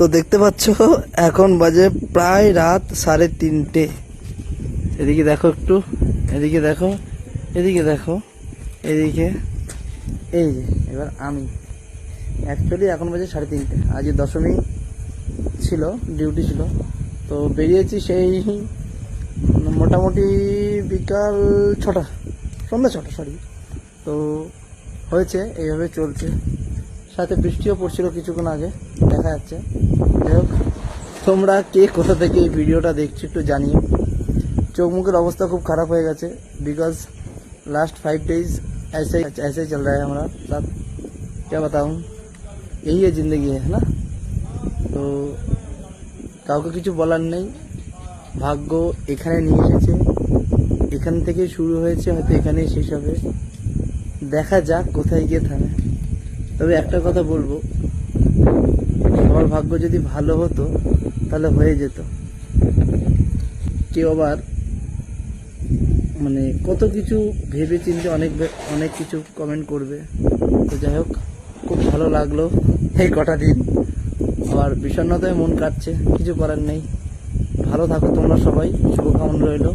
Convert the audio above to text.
তো দেখতে পাচ্ছ এখন বাজে প্রায় রাত 3:30। এদিকে দেখো একটু, এদিকে দেখো, এদিকে দেখো, এদিকে, এই যে এবার আমি অ্যাকচুয়ালি এখন বাজে 3:30। আজ দশমী ছিল, ডিউটি ছিল, তো বেরিয়েছি সেই মোটামুটি বিকাল 6টা, সন্ধ্যা 6টা সরি। তো হয়েছে এইভাবে চলছে, সাথে বৃষ্টিও পড়ছিল কিছুক্ষণ আগে, দেখা যাচ্ছে। যাই হোক, তোমরা কে কোথা থেকে এই ভিডিওটা দেখছো একটু জানিও। চোখ মুখের অবস্থা খুব খারাপ হয়ে গেছে, बिकॉज लास्ट 5 डेज ऐसे ही चल रहा है हमारा साथ। क्या बताऊँ, यही है ज़िंदगी है ना। তো কাউকে কিছু বলার নেই, ভাগ্য এখানে নিয়ে এসেছে, এখান থেকে শুরু হয়েছে, হয়তো এখানেই শেষ হবে। দেখা যাক কোথায় গিয়ে থামে। তবে একটা কথা বলবো, আমার ভাগ্য যদি ভালো হতো তাহলে হয়ে যেত। কেউ আবার মানে কত কিছু ভেবে চিন্তে অনেক কিছু কমেন্ট করবে। তো যাই হোক, খুব ভালো লাগলো এই কটা দিন। আবার বিষণ্ণতায় মন কাটছে, কিছু করার নেই। ভালো থাকো তোমরা সবাই, শুভকামনা রইল।